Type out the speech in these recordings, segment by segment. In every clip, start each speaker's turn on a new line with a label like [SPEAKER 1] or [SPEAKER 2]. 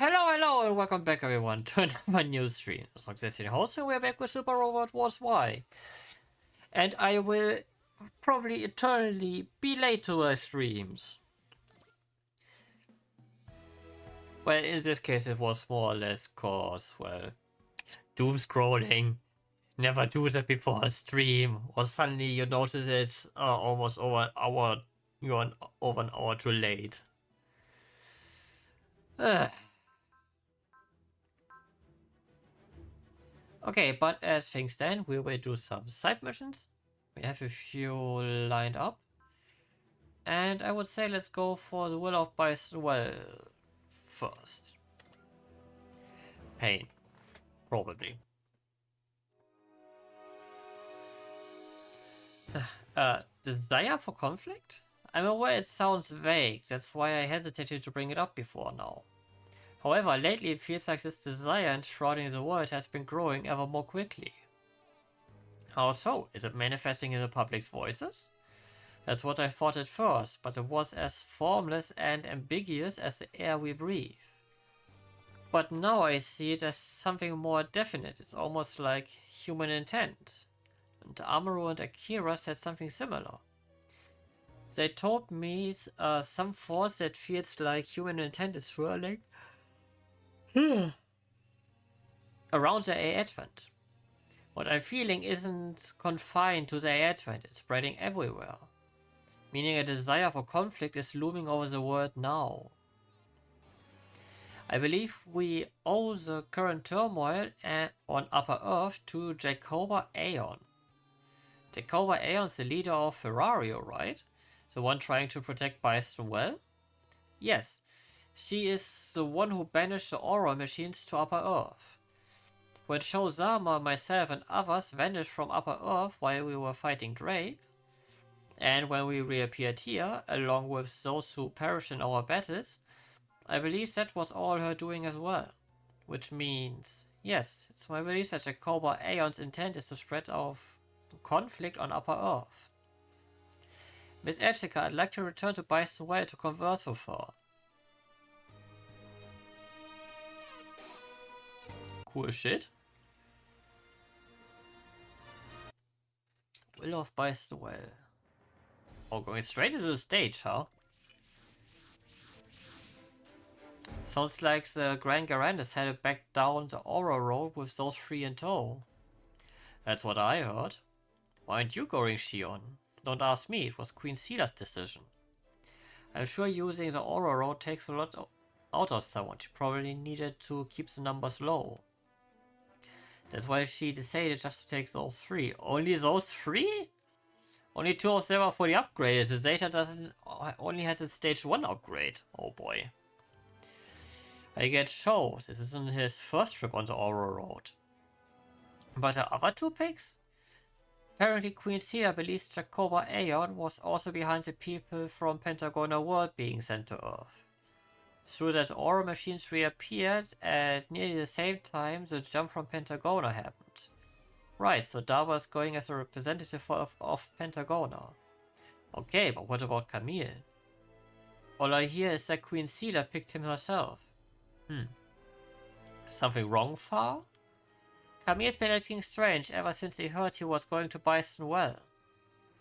[SPEAKER 1] Hello, and welcome back, everyone, to another new stream. It's Nox Destin host, and we're back with Super Robot Wars Y. And I will probably eternally be late to my streams. Well, in this case, it was more or less cause, well, doom scrolling. Never do that before a stream, or suddenly you notice it's almost over an hour. You're over an hour too late. Okay, but as things stand, we will do some side missions. We have a few lined up. And I would say let's go for the Will of Bison well first. Pain. Probably. Desire for conflict? I'm aware it sounds vague, that's why I hesitated to bring it up before now. However, lately it feels like this desire enshrouding the world has been growing ever more quickly. How so? Is it manifesting in the public's voices? That's what I thought at first, but it was as formless and ambiguous as the air we breathe. But now I see it as something more definite. It's almost like human intent. And Amuro and Akira said something similar. They told me some force that feels like human intent is swirling around the A Advent. What I'm feeling isn't confined to the A Advent, it's spreading everywhere. Meaning a desire for conflict is looming over the world now. I believe we owe the current turmoil on Upper Earth to Jacoba Aeon. Jacoba Aeon's the leader of Ferrario, right? The one trying to protect Bison well? Yes, she is the one who banished the aura machines to Upper Earth. When Shozama, myself and others vanished from Upper Earth while we were fighting Drake, and when we reappeared here, along with those who perished in our battles, I believe that was all her doing as well. Which means, yes, it's my belief that Jacoba Aeon's intent is to spread of conflict on Upper Earth. Miss Echika, I'd like to return to Bison Well to converse with her. Cool shit. Will of Bison Well. Oh, going straight into the stage, huh? Sounds like the Grand Garand is headed back down the Aura Road with those three in tow. That's what I heard. Why aren't you going, Shion? Don't ask me, it was Queen Sila's decision. I'm sure using the Aura Road takes a lot out of someone. She probably needed to keep the numbers low. That's why she decided just to take those three. Only those three? Only two of them are fully upgraded. The Zeta only has its stage 1 upgrade. Oh boy. I get shows. This isn't his first trip on the Aura Road. But the other two picks? Apparently Queen Sila believes Jacoba Aeon was also behind the people from Pentagona World being sent to Earth. Through that aura machines reappeared at nearly the same time the jump from Pentagona happened. Right, so Dava is going as a representative of Pentagona. Okay, but what about Camille? All I hear is that Queen Sila picked him herself. Something wrong, Far? Camille's been acting strange ever since he heard he was going to Bison Well.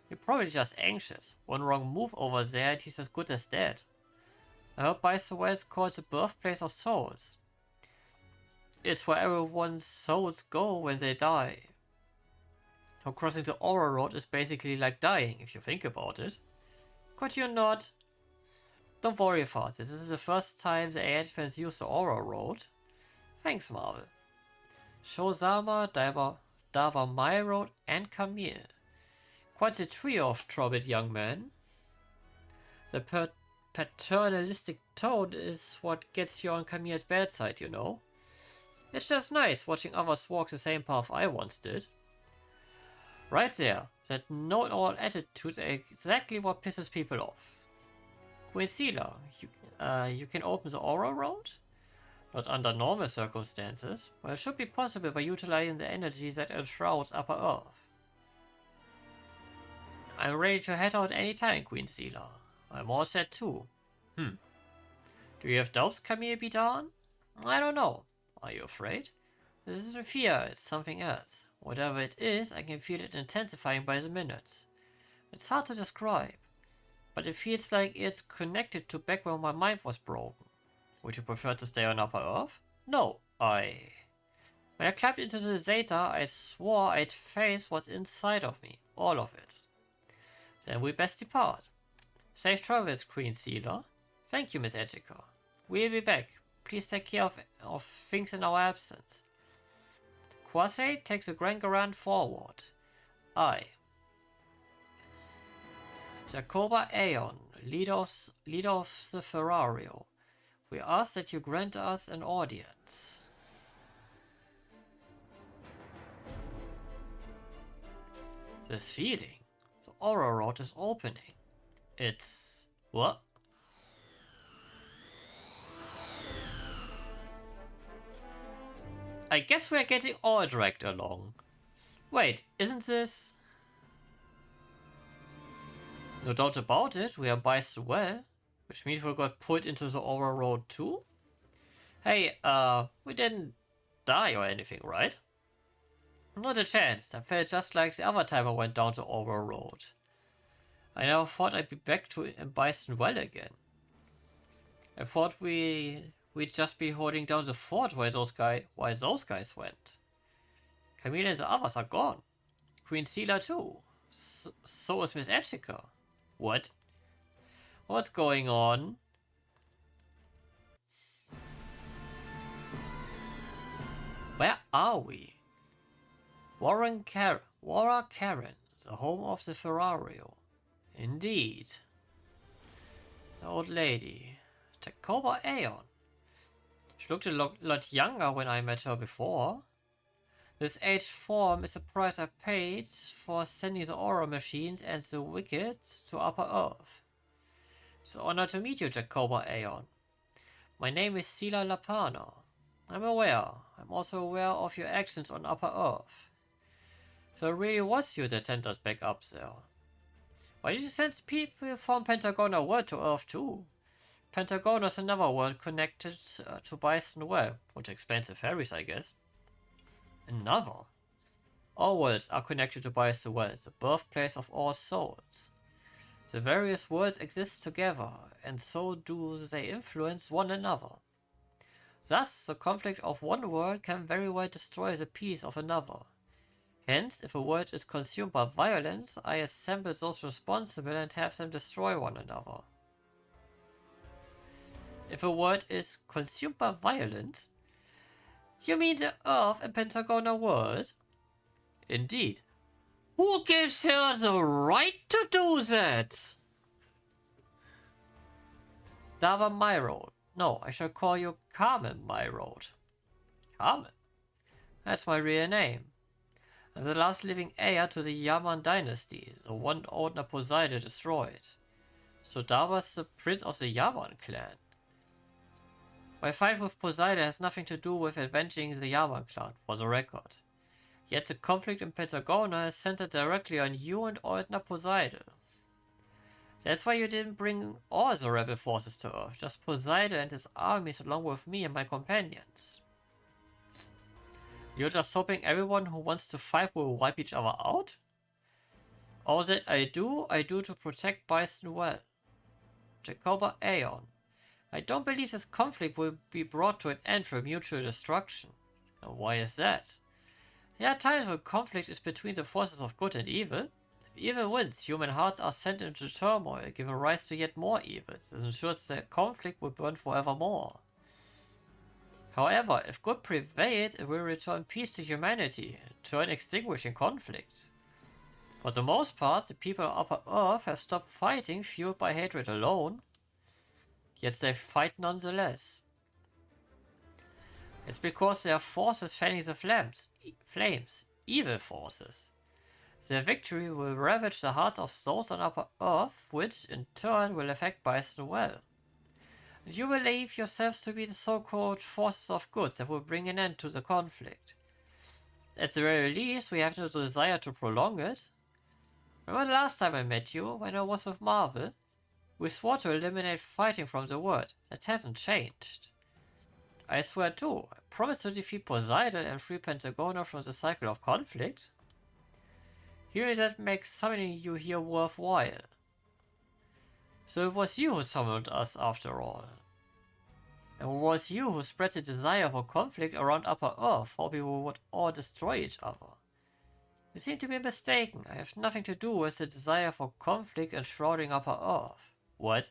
[SPEAKER 1] You're probably just anxious. One wrong move over there and he's as good as dead. I heard Bison Well is called the birthplace of souls. It's where everyone's souls go when they die. How crossing the Aura Road is basically like dying, if you think about it. Could you not? Don't worry, Fart. This is the first time the Advents used the Aura Road. Thanks, Marvel. Shozama, Dava Myro, and Camille. Quite the trio of troubled young men. The paternalistic tone is what gets you on Camille's bad side, you know. It's just nice watching others walk the same path I once did. Right there, that know-it-all attitude is exactly what pisses people off. Queen Sila, you can open the Aura Road? Not under normal circumstances, but it should be possible by utilizing the energy that enshrouds Upper Earth. I'm ready to head out anytime, Queen Sila. I'm all set too. Do you have doubts, Camille Bidan? I don't know. Are you afraid? This isn't fear, it's something else. Whatever it is, I can feel it intensifying by the minute. It's hard to describe, but it feels like it's connected to back when my mind was broken. Would you prefer to stay on Upper Earth? No, When I climbed into the Zeta, I swore I'd face what's inside of me. All of it. Then we best depart. Safe travels, Queen Sealer. Thank you, Miss Edgica. We'll be back. Please take care of things in our absence. Quasay takes a Grand Garand forward. I. Jacoba Aeon, leader of the Ferrario. We ask that you grant us an audience. This feeling. The Aura Road is opening. It's... what? I guess we're getting all dragged along. Wait, isn't this... No doubt about it, we are by the well, which means we got pulled into the Aura Road too? Hey, we didn't die or anything, right? Not a chance. I felt just like the other time I went down the Aura Road. I never thought I'd be back to Bison Well again. I thought we'd just be holding down the fort while those guys went. Camille and the others are gone. Queen Sealer too. So is Miss Edgica. What? What's going on? Where are we? Warra Karen, the home of the Ferrario. Indeed. The old lady. Jacoba Aeon. She looked a lot younger when I met her before. This aged form is the price I paid for sending the aura machines and the wicked to Upper Earth. It's an honor to meet you, Jacoba Aeon. My name is Sila Lapana. I'm also aware of your actions on Upper Earth. So it really was you that sent us back up there. Why did you send people from Pentagona World to Earth too? Pentagona is another world connected to Bison Well, which explains the ferries, I guess. Another? All worlds are connected to Bison Well, the birthplace of all souls. The various worlds exist together, and so do they influence one another. Thus, the conflict of one world can very well destroy the peace of another. Hence, if a world is consumed by violence, I assemble those responsible and have them destroy one another. If a world is consumed by violence? You mean the Earth and Pentagona world? Indeed. Who gives her the right to do that? Dava Myroad. No, I shall call you Carmen Myroad. Carmen? That's my real name. I'm the last living heir to the Yaman dynasty, the one Ordner Poseidon destroyed. So Dava's the prince of the Yaman clan. My fight with Poseidon has nothing to do with avenging the Yaman clan, for the record. Yet the conflict in Pentagona is centered directly on you and Ordner Poseidon. That's why you didn't bring all the rebel forces to Earth, just Poseidon and his armies along with me and my companions. You're just hoping everyone who wants to fight will wipe each other out? All that I do to protect Bison Well. Jacoba Aeon. I don't believe this conflict will be brought to an end through mutual destruction. And why is that? There are times when conflict is between the forces of good and evil. If evil wins, human hearts are sent into turmoil, giving rise to yet more evils. This ensures that conflict will burn forevermore. However, if good prevails, it will return peace to humanity, in turn extinguishing conflict. For the most part, the people of Upper Earth have stopped fighting fueled by hatred alone, yet they fight nonetheless. It's because their forces fanning the flames, evil forces. Their victory will ravage the hearts of those on Upper Earth, which in turn will affect Bison Well. And you believe yourselves to be the so-called forces of good that will bring an end to the conflict. At the very least, we have no desire to prolong it. Remember the last time I met you, when I was with Marvel? We swore to eliminate fighting from the world. That hasn't changed. I swear too. I promise to defeat Poseidon and free Pentagona from the cycle of conflict. Hearing that makes summoning you here worthwhile. So it was you who summoned us after all. And it was you who spread the desire for conflict around Upper Earth, hoping we would all destroy each other. You seem to be mistaken. I have nothing to do with the desire for conflict and shrouding Upper Earth. What?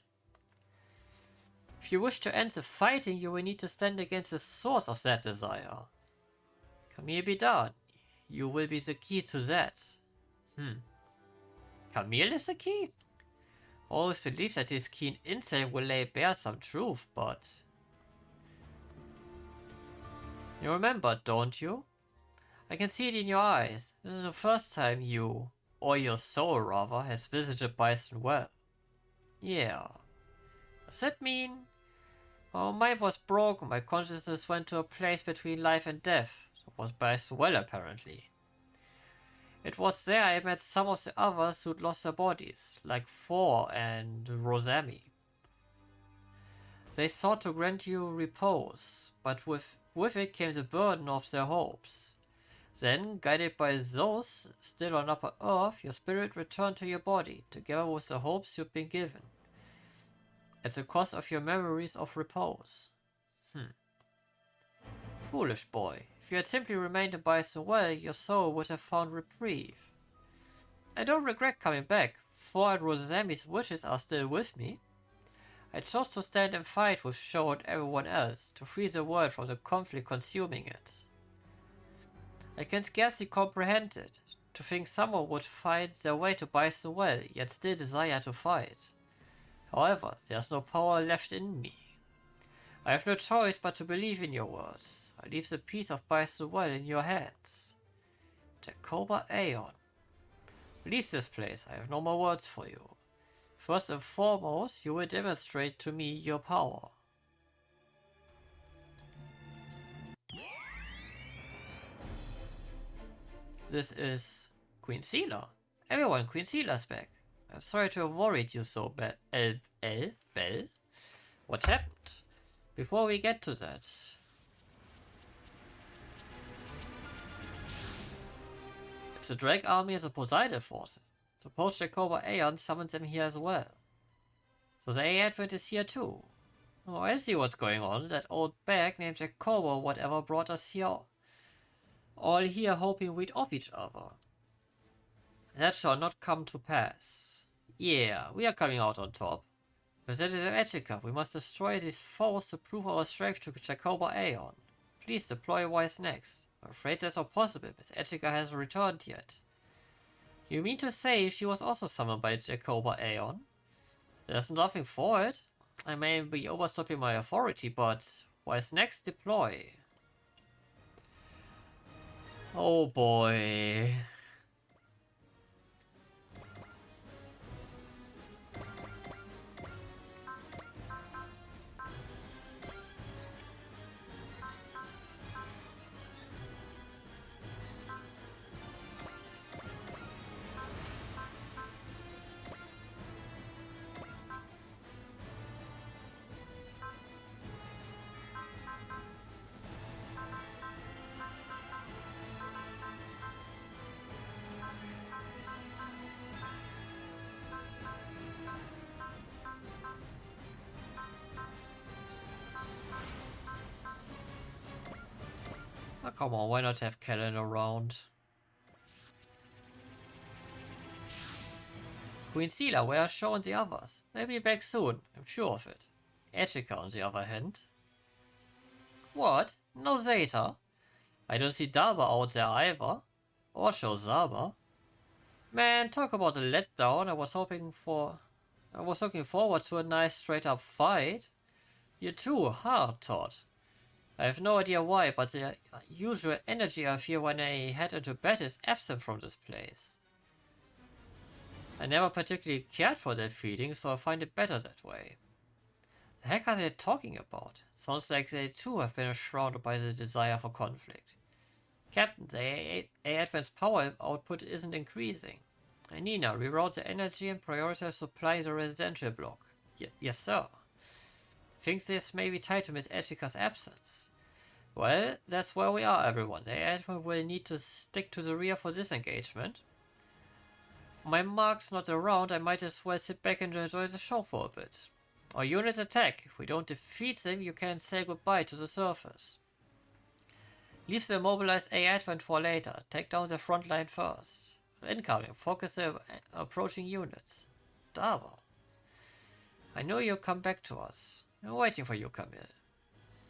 [SPEAKER 1] If you wish to end the fighting, you will need to stand against the source of that desire. Camille be done. You will be the key to that. Camille is the key? I always believed that his keen insight will lay bare some truth, but... You remember, don't you? I can see it in your eyes. This is the first time you, or your soul rather, has visited Bison Well. Yeah. Does that mean... Oh, mine was broken. My consciousness went to a place between life and death. It was Bison Well, apparently. It was there I met some of the others who'd lost their bodies, like Thor and Rosami. They sought to grant you repose, but with it came the burden of their hopes. Then, guided by those still on Upper Earth, your spirit returned to your body, together with the hopes you'd been given, at the cost of your memories of repose. Foolish boy. If you had simply remained in Bison Well, your soul would have found reprieve. I don't regret coming back. Thor and Rosami's wishes are still with me. I chose to stand and fight with Sho and everyone else, to free the world from the conflict consuming it. I can scarcely comprehend it, to think someone would find their way to Bison Well, yet still desire to fight. However, there's no power left in me. I have no choice but to believe in your words. I leave the peace of Bison Well in your hands. Jacoba Aeon. Leave this place, I have no more words for you. First and foremost, you will demonstrate to me your power. This is Queen Sela. Everyone, Queen Sela's back. I'm sorry to have worried you so bad. Bell? What happened? Before we get to that... It's the Drake army and the Poseidon forces. Suppose Jacoba Aeon summons them here as well. So the Advent is here too. Oh, I see what's going on. That old bag named Jacoba or whatever brought us here. All here hoping we'd off each other. That shall not come to pass. Yeah, we are coming out on top. Representative Etika, we must destroy these foes to prove our strength to Jacoba Aeon. Please deploy Wise next. I'm afraid that's not possible, Miss Etika hasn't returned yet. You mean to say she was also summoned by Jacoba Aeon? There's nothing for it. I may be overstepping my authority, but Wise next deploy. Oh boy. Oh, come on, why not have Kellen around? Queen Sela, where are Sho and the others? They'll be back soon, I'm sure of it. Etika, on the other hand. What? No Zeta? I don't see Daba out there either. Or Shozaba. Man, talk about a letdown. I was looking forward to a nice straight up fight. You're too hard, Todd. I have no idea why, but the usual energy I feel when I head into bed is absent from this place. I never particularly cared for that feeling, so I find it better that way. The heck are they talking about? Sounds like they too have been shrouded by the desire for conflict. Captain, the Advent's power output isn't increasing. Nina, reroute the energy and prioritize supply the residential block. Yes, sir. Thinks this may be tied to Miss Ashika's absence. Well, that's where we are, everyone. The admin will need to stick to the rear for this engagement. If my mark's not around, I might as well sit back and enjoy the show for a bit. Our units attack. If we don't defeat them, you can say goodbye to the surface. Leave the immobilized A advent for later. Take down the front line first. Incoming. Focus the approaching units. Double. I know you'll come back to us. I'm waiting for you, Camille.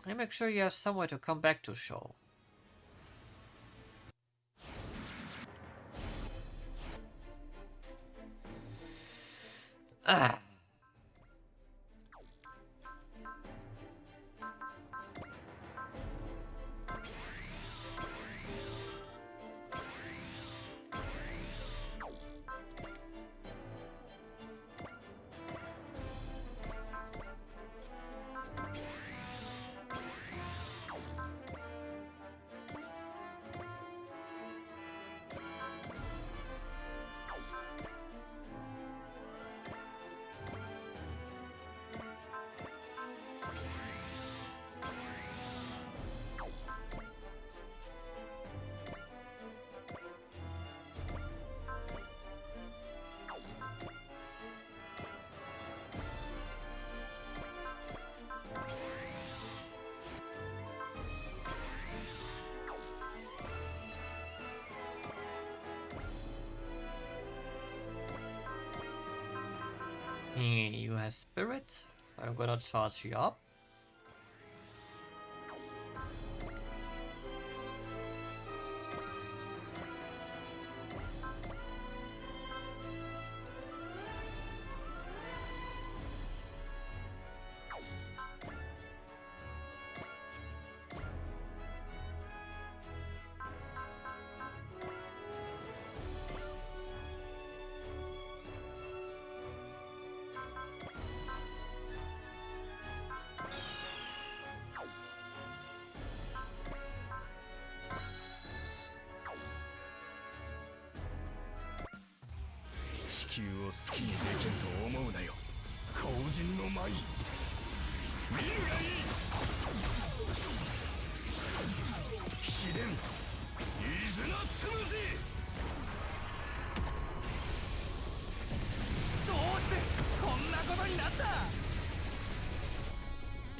[SPEAKER 1] I make sure you have somewhere to come back to, show. Ah. You have spirits, so I'm gonna charge you up.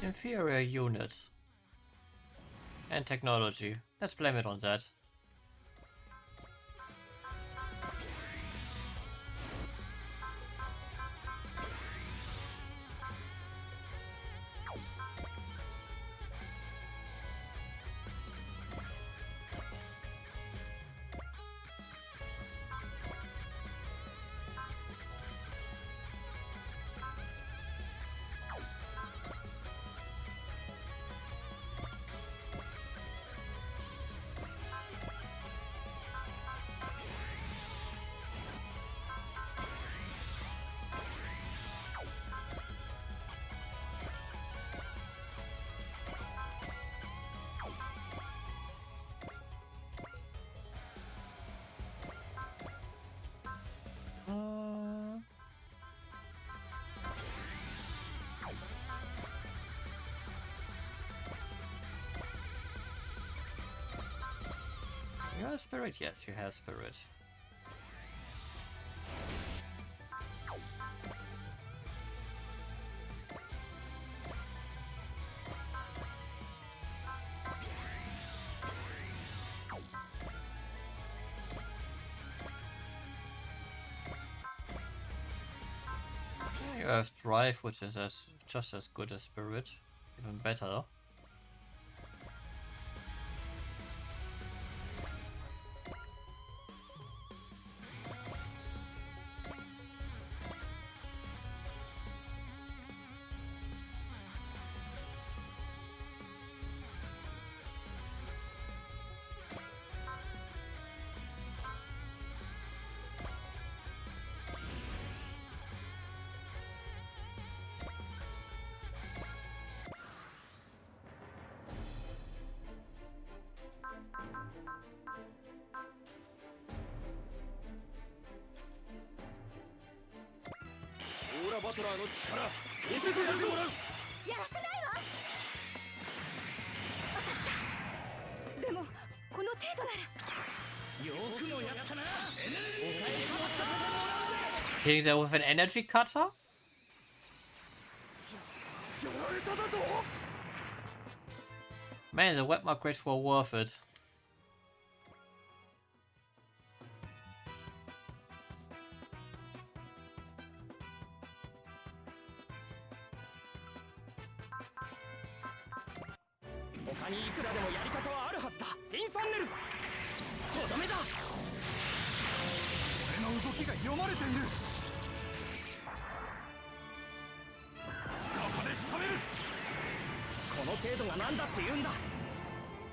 [SPEAKER 1] Inferior units and technology. Let's blame it on that. You have spirit? Yes, you have spirit. You have drive, which is just as good as spirit, even better. Hitting there with an energy cutter? Man, the web upgrades were worth it.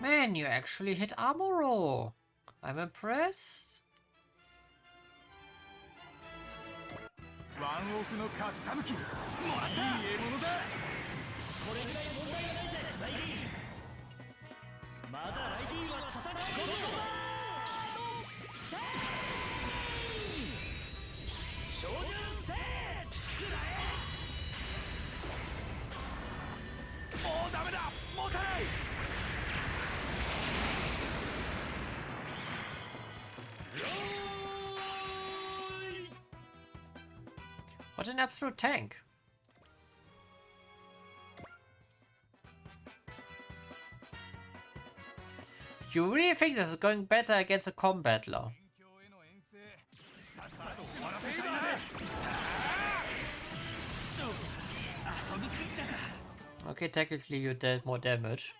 [SPEAKER 1] Man, you actually hit armor roll. I'm impressed. What an absolute tank. You really think this is going better against a combattler? Okay, technically you did more damage.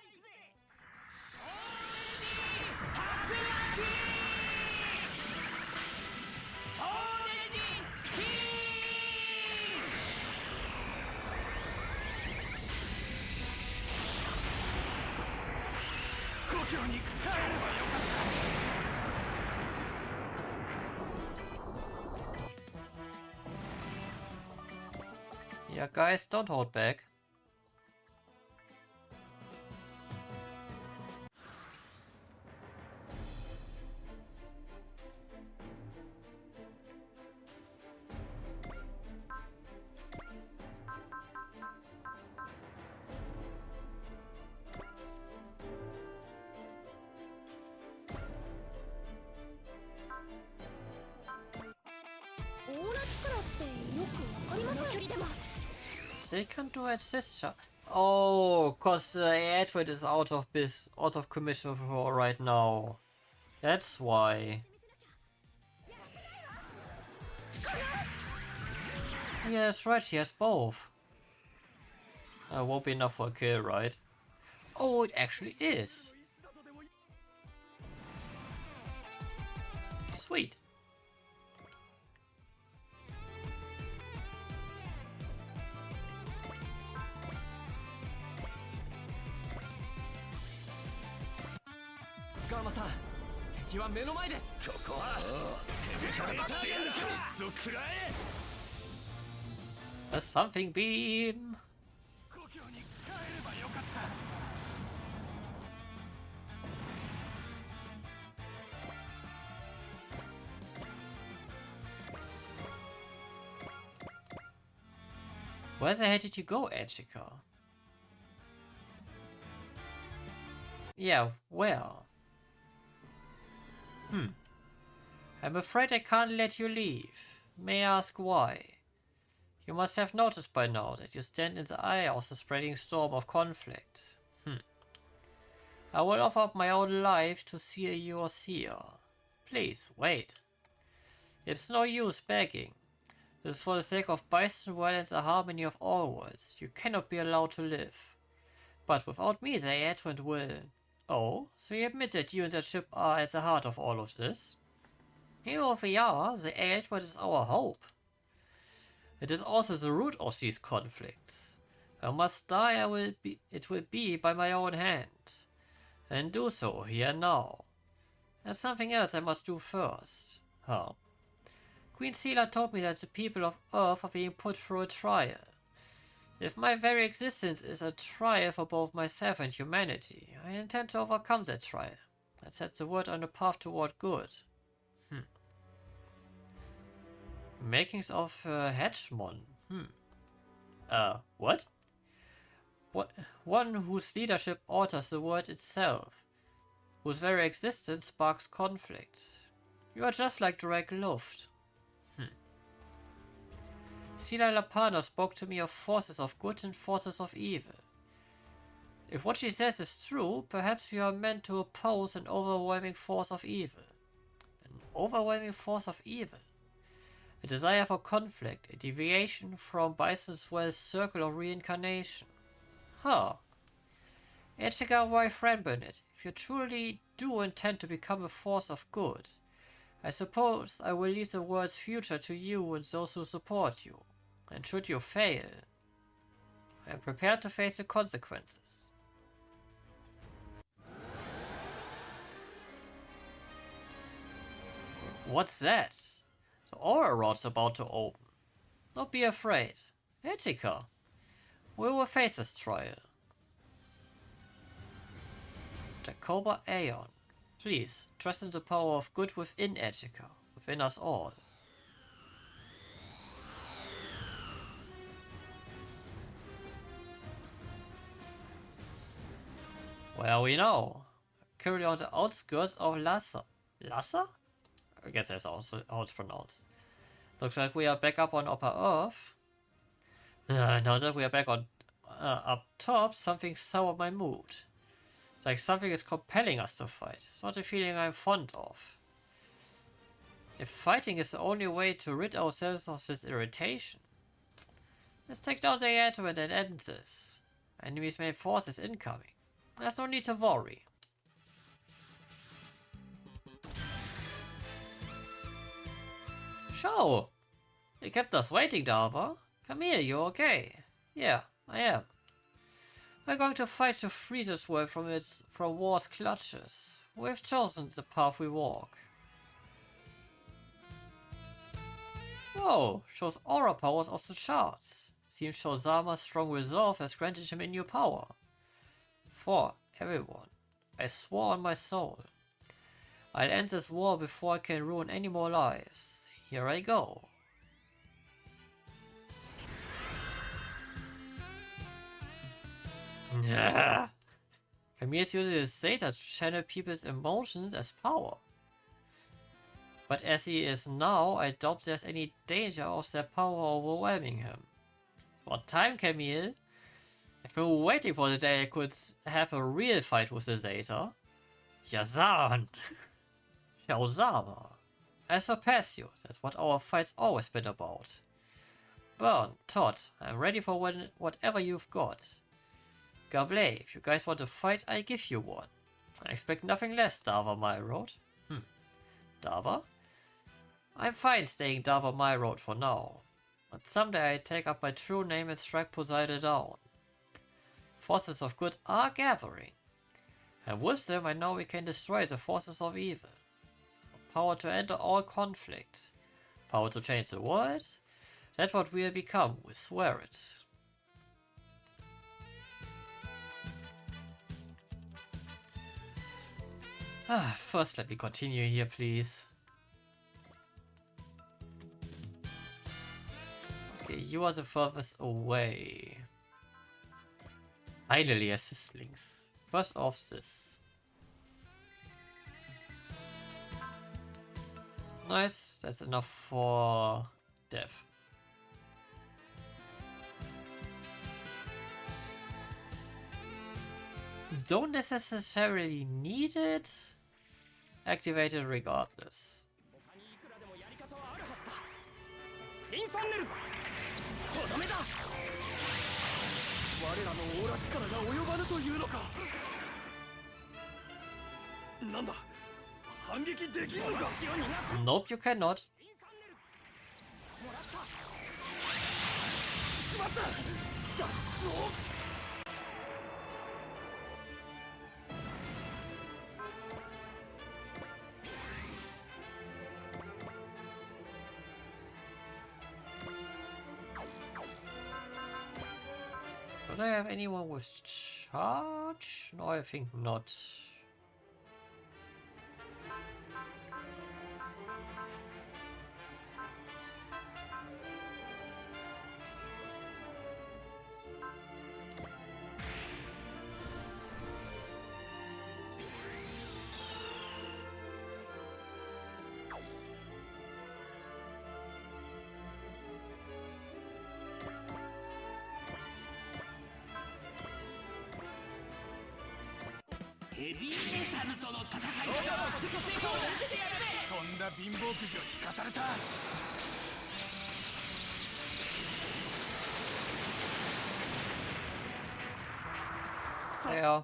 [SPEAKER 1] Yeah, guys, don't hold back. They can do it sister. Oh, cause the advert is out of commission for right now. That's why. Yeah, that's right, she has both. Won't be enough for a kill, right? Oh, it actually is. Sweet. A something beam. Where the hell did you go, Ejika? Yeah, where? I'm afraid I can't let you leave. May I ask why? You must have noticed by now that you stand in the eye of the spreading storm of conflict. I will offer up my own life to see yours here. Please, wait. It's no use begging. This is for the sake of Bison World and the harmony of all worlds. You cannot be allowed to live. But without me, the Advent will... Oh, so you admit that you and that ship are at the heart of all of this? Here we are, the Advent is our hope. It is also the root of these conflicts. I must die, it will be by my own hand. And do so here now. There's something else I must do first. Huh? Queen Sela told me that the people of Earth are being put through a trial. If my very existence is a trial for both myself and humanity, I intend to overcome that trial and set the world on a path toward good. Makings of Hedgemon. What? One whose leadership alters the world itself, whose very existence sparks conflict. You are just like Drake Luft. Sila Lapana spoke to me of forces of good and forces of evil. If what she says is true, perhaps we are meant to oppose an overwhelming force of evil. An overwhelming force of evil. A desire for conflict, a deviation from Bison's Well's circle of reincarnation. Huh. Echiga, my friend Burnett, if you truly do intend to become a force of good, I suppose I will leave the world's future to you and those who support you. And should you fail, I am prepared to face the consequences. What's that? The aura rod's about to open. Don't be afraid. Etika, we will face this trial. Jacoba Aeon, please trust in the power of good within Etika, within us all. Well, we know. Currently on the outskirts of Lhasa. Lhasa? I guess that's also how it's pronounced. Looks like we are back up on Upper Earth. Now that we are back on up top, something soured my mood. It's like something is compelling us to fight. It's not a feeling I'm fond of. If fighting is the only way to rid ourselves of this irritation, let's take down the Advent and end this. Enemies' main force is incoming. There's no need to worry. So, you kept us waiting, Dava. Come here, you okay? Yeah, I am. We're going to fight to free this world from war's clutches. We've chosen the path we walk. Whoa, shows aura powers off the charts. Seems Shozama's strong resolve has granted him a new power. For everyone, I swore on my soul. I'll end this war before I can ruin any more lives. Here I go. Camille's using his Zeta to channel people's emotions as power. But as he is now, I doubt there's any danger of their power overwhelming him. What time, Camille? I've been waiting for the day I could have a real fight with the Zeta. Yazan! Shozama! I surpass you, that's what our fight's always been about. Burn, Todd, I'm ready for whatever you've got. Gablé, if you guys want to fight, I give you one. I expect nothing less, Dava Myroad. Dava? I'm fine staying Dava Myroad for now. But someday I take up my true name and strike Poseidon down. Forces of good are gathering. And with them I know we can destroy the forces of evil. Power to end all conflict. Power to change the world. That's what we'll become, we swear it. First let me continue here, please. Okay, you are the furthest away. Finally assistlings. First off this. Nice, that's enough for death. Don't necessarily need it. Activate it regardless. Nope, you cannot. Do I have anyone with charge? No, I think not. Ja.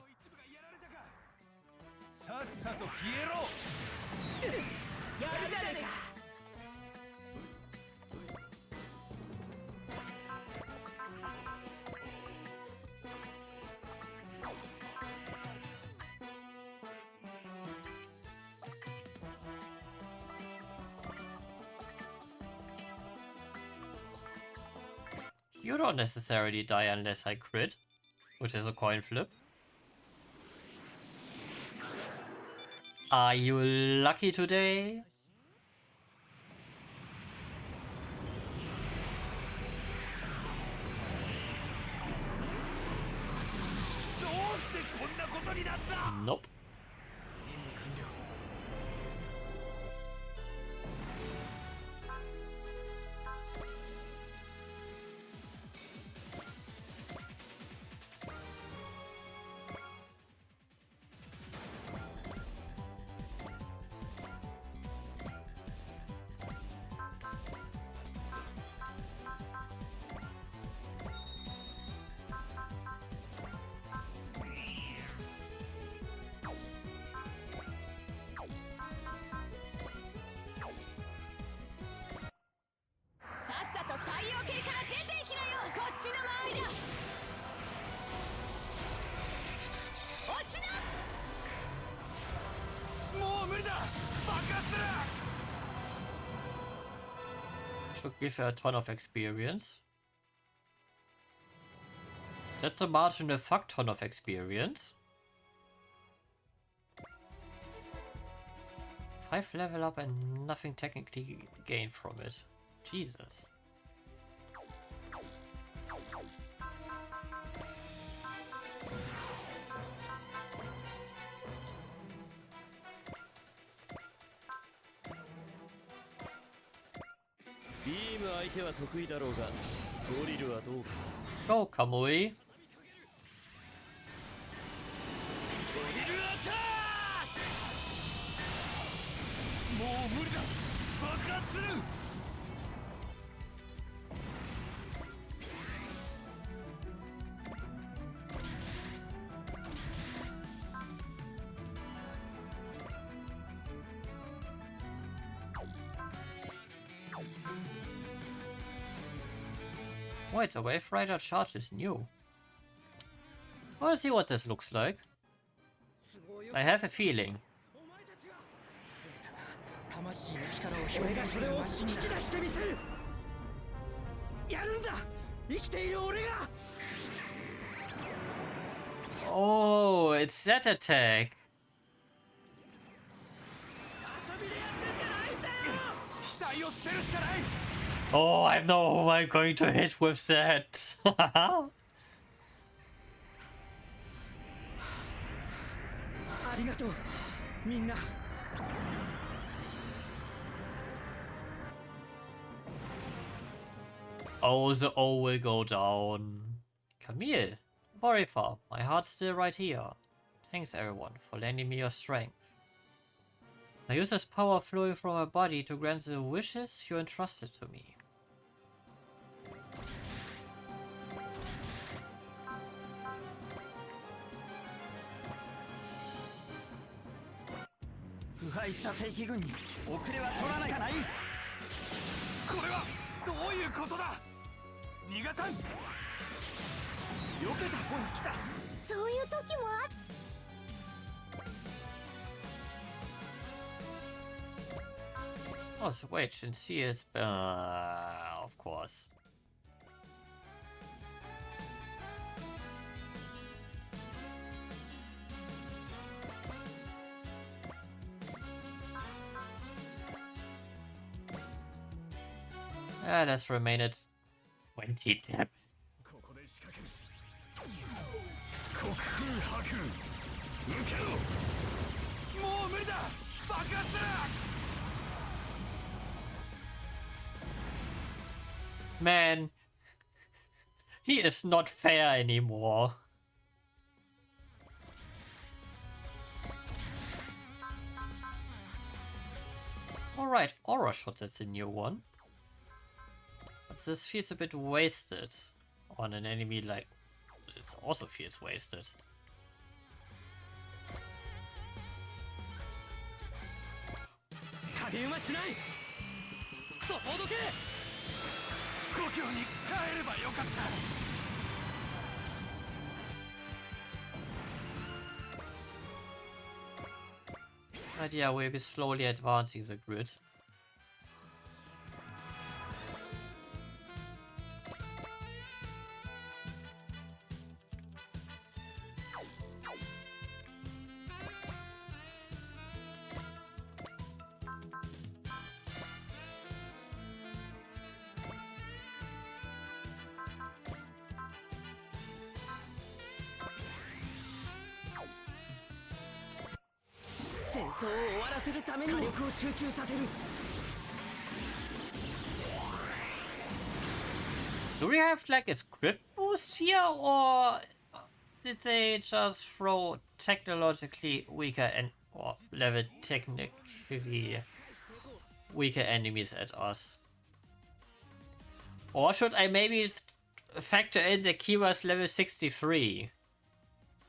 [SPEAKER 1] You don't necessarily die unless I crit, which is a coin flip. Are you lucky today? Nope. Should give her a ton of experience. That's a marginal fuck ton of experience. 5 level up and nothing technically gained from it. Jesus. Go, Kamui. Wait, a Wave Rider charge is new. I wanna see what this looks like. I have a feeling. Oh, it's that attack. Oh, I know who I'm going to hit with that. Oh, the O will go down. Camille, very far. My heart's still right here. Thanks everyone for lending me your strength. I use this power flowing from my body to grant the wishes you entrusted to me. Oh, so wait, Shinsi is... of course. Let's remain at 20 tap. Man, he is not fair anymore. right, aura shot, that's the new one. But this feels a bit wasted on an enemy like... It also feels wasted. But yeah, we'll be slowly advancing the grid. Do we have like a script boost here, or did they just throw technologically weaker or level technically weaker enemies at us? Or should I maybe factor in the Kira's level 63?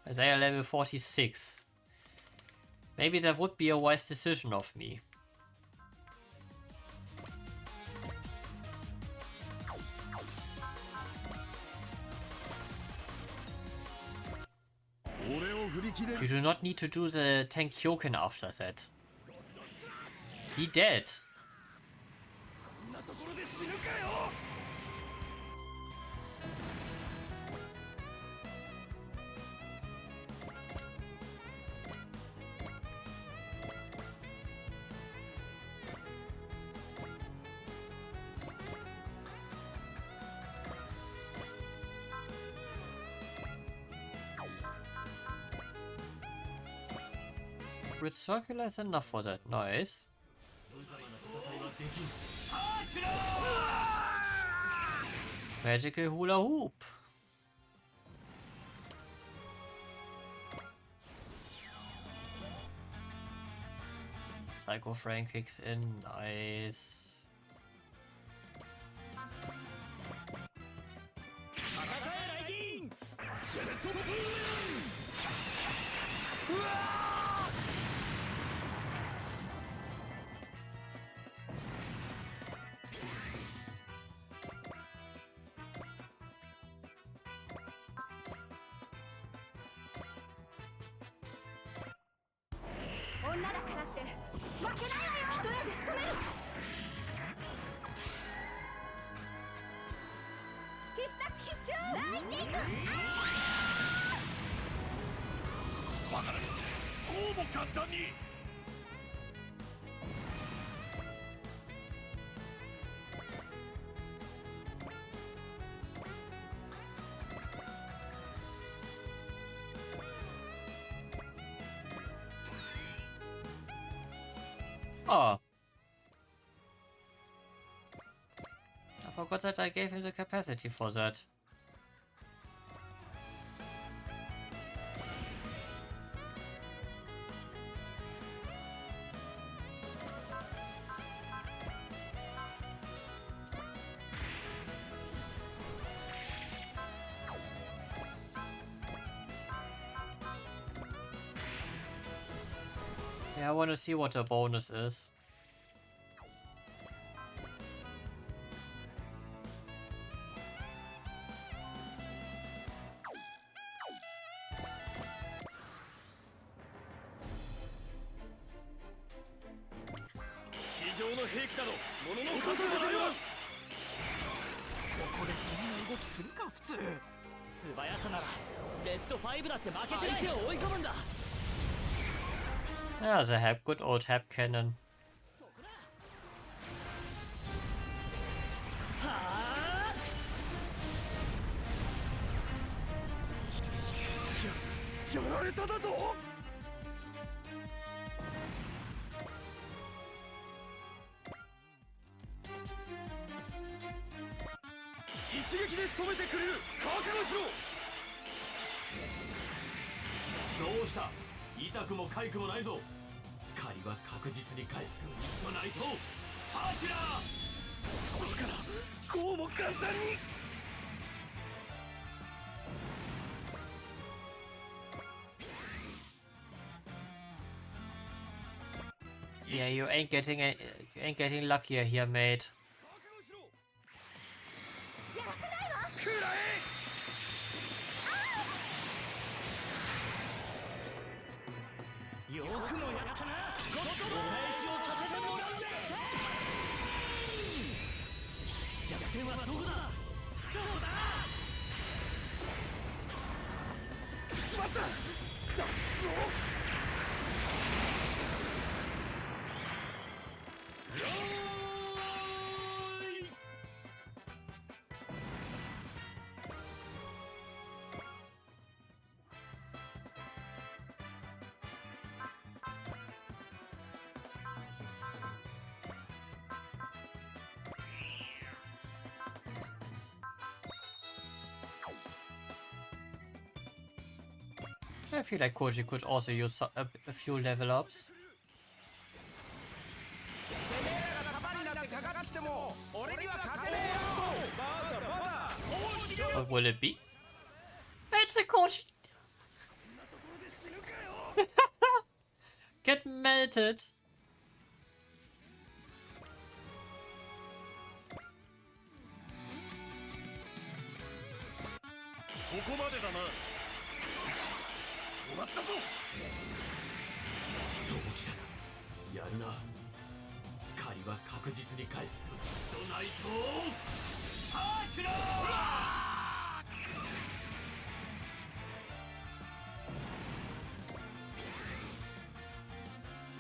[SPEAKER 1] As they are level 46. Maybe that would be a wise decision of me. You do not need to do the Tenkyoken after that. He dead. Grid circular is enough for that. Nice. Magical hula hoop. Psycho Frank kicks in. Nice. Oh. I forgot that I gave him the capacity for that. Yeah, I want to see what the bonus is. Yeah, the good old Hap Cannon.
[SPEAKER 2] 借りは確実に返す。トナイトサーキュラー。だからこうも簡単に。
[SPEAKER 1] Yeah, you ain't getting luckier here, mate.
[SPEAKER 2] よくもやったな。お返しをさせてもらうぜ。弱点はどこだ。そうだ。しまった。脱出を。
[SPEAKER 1] I feel like Koji could also use a few level ups. What will it be? It's a Koji! Get melted!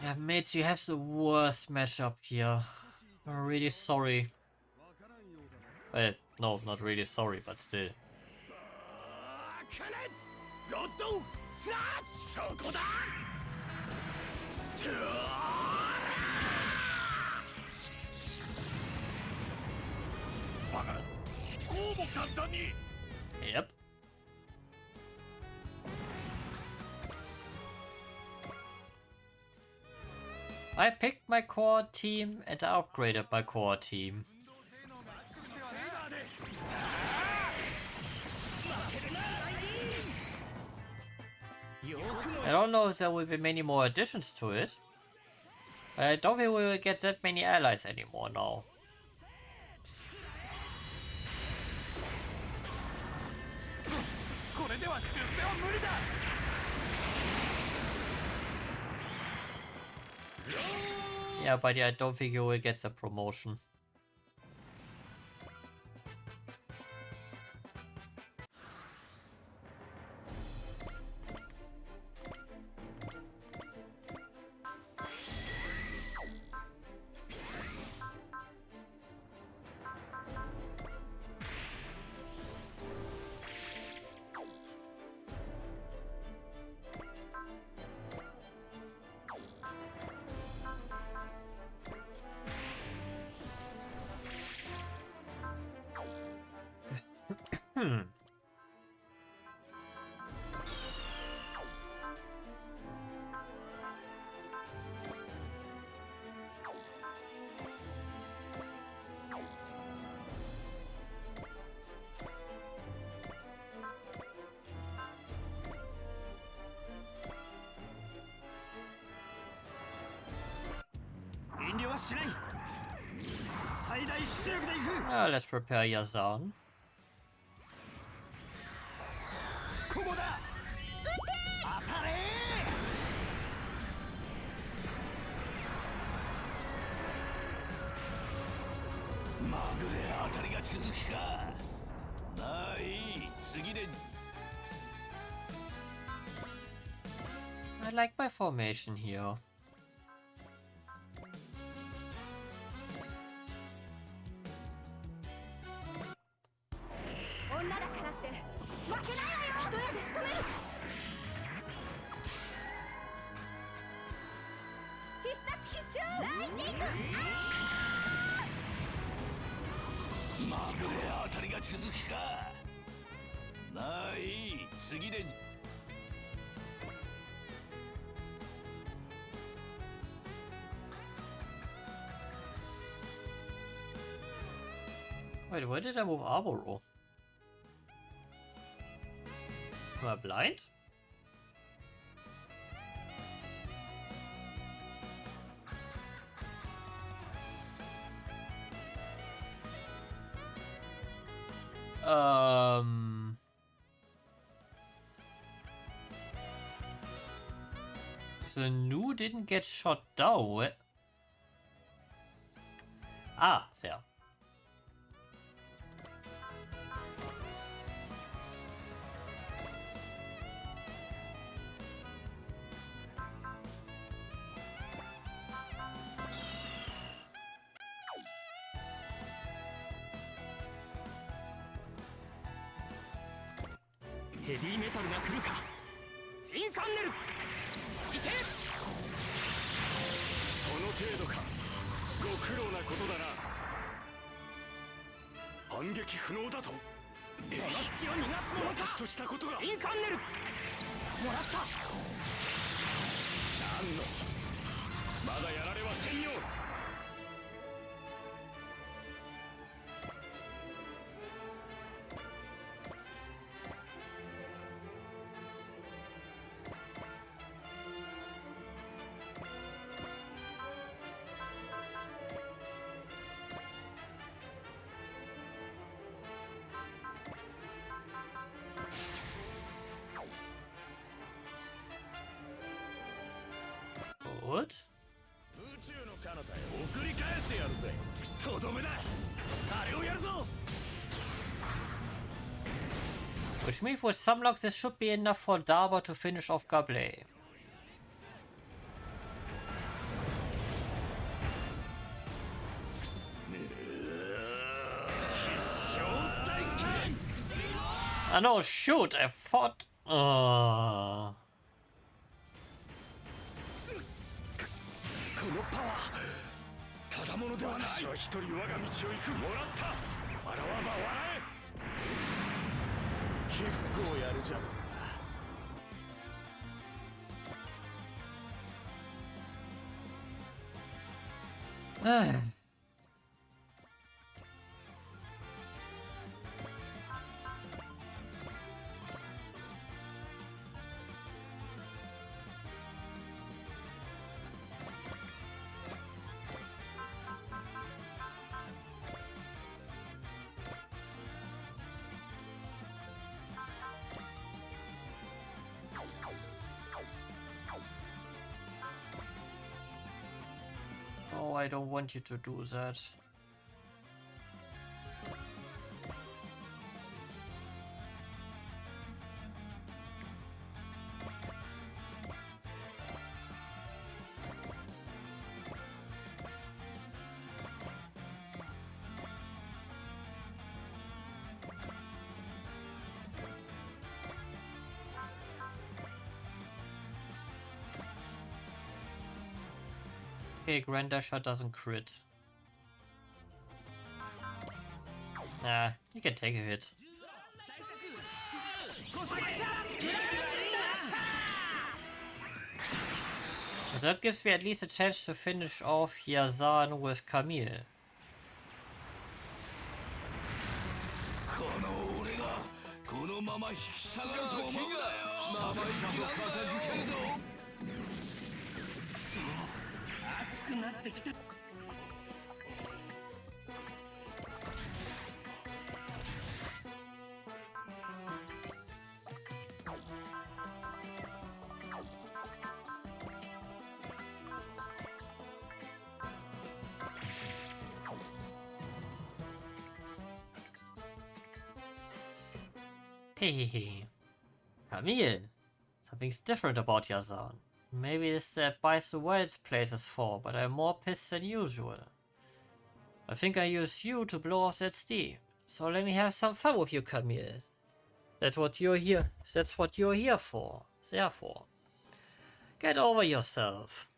[SPEAKER 1] Yeah, mates, you have the worst matchup here. I'm really sorry. Well, no, not really sorry, but still. Yep. I picked my core team and I upgraded my core team. I don't know if there will be many more additions to it. But I don't think we will get that many allies anymore now. Yeah, but I don't think you will get the promotion. Let's prepare Yazan. I like my formation here. Wait, where did I move Arboro? Am I blind? The Nu didn't get shot down. Ah, there.
[SPEAKER 2] Heavy metal が来るか。フィンファンネル。いけ。その程度か。ご苦労なことだな。反撃不能だと。その隙を逃がすものか。私としたことが。フィンファンネル。もらった。なんの。まだやられはせんよ。
[SPEAKER 1] What? Which means with some luck this should be enough for Daba to finish off Gablé. Ah no, shoot, I thought...
[SPEAKER 2] このパワーただものではない。私は一人我が道を行く。もらった。笑わば笑え。結構やるじゃん。
[SPEAKER 1] Oh, I don't want you to do that. Okay, Grand Dasher doesn't crit. Nah, you can take a hit. But that gives me at least a chance to finish off Yazan with Camille. Hehehe. Camille, something's different about Yazan. Maybe it's that buys the Wild's places for, but I'm more pissed than usual. I think I used you to blow off that steam. So let me have some fun with you, Camille. That's what you're here for. Therefore, get over yourself.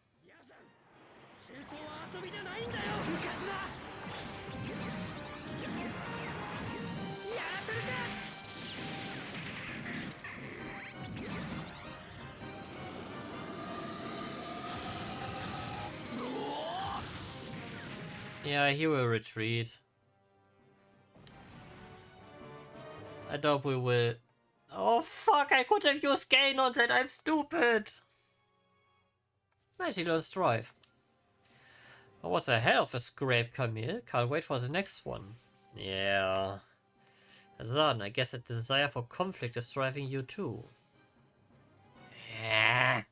[SPEAKER 1] Yeah, he will retreat. I doubt we will. Oh fuck, I could have used gain on that, I'm stupid! Nice, he learns drive. Oh, what the hell of a scrape, Camille. Can't wait for the next one. Yeah. Then, I guess the desire for conflict is driving you too. Yeah.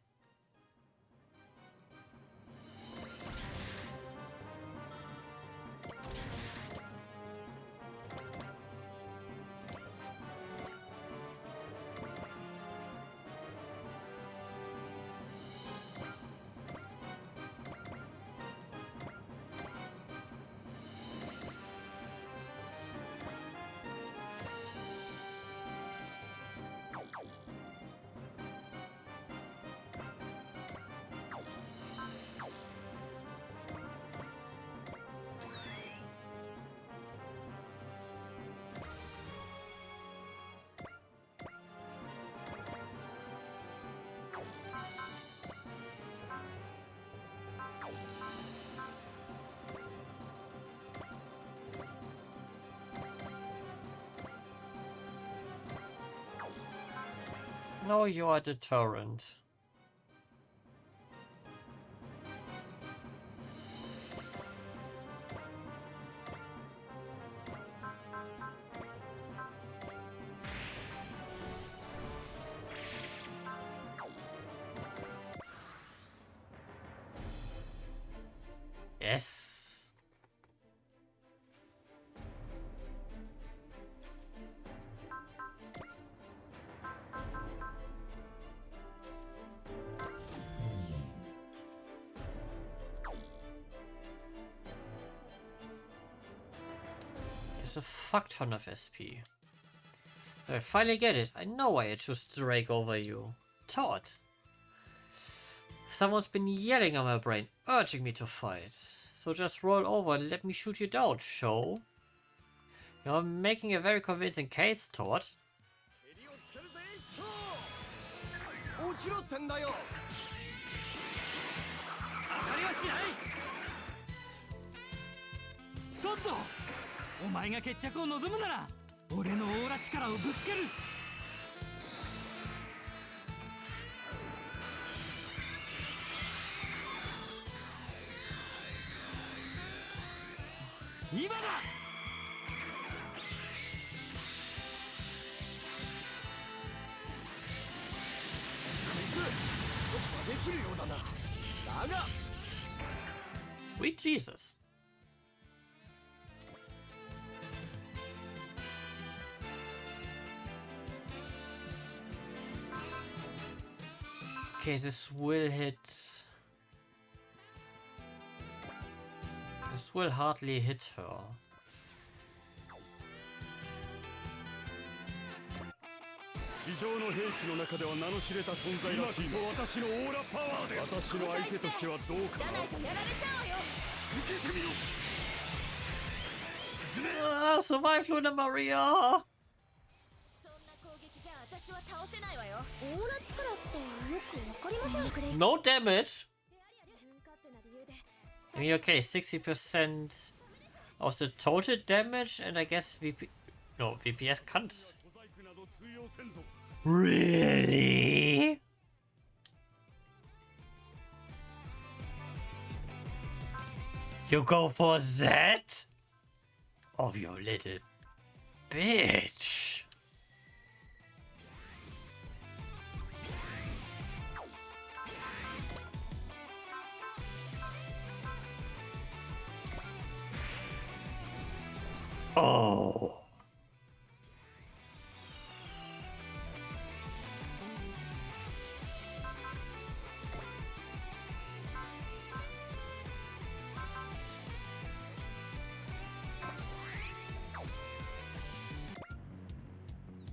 [SPEAKER 1] No, you are deterrent. Yes. It's a fuck ton of SP. I finally get it. I know why I chose Drake over you. Todd. Someone's been yelling on my brain, urging me to fight. So just roll over and let me shoot you down, show. You're making a very convincing case, Todd. Sweet Jesus. Okay, this will hit. This will hardly hit her. Survive, Luna Maria! No damage? I mean, okay, 60% of the total damage, and I guess VPS can't. Really? You go for that? Oh, you little bitch. Oh.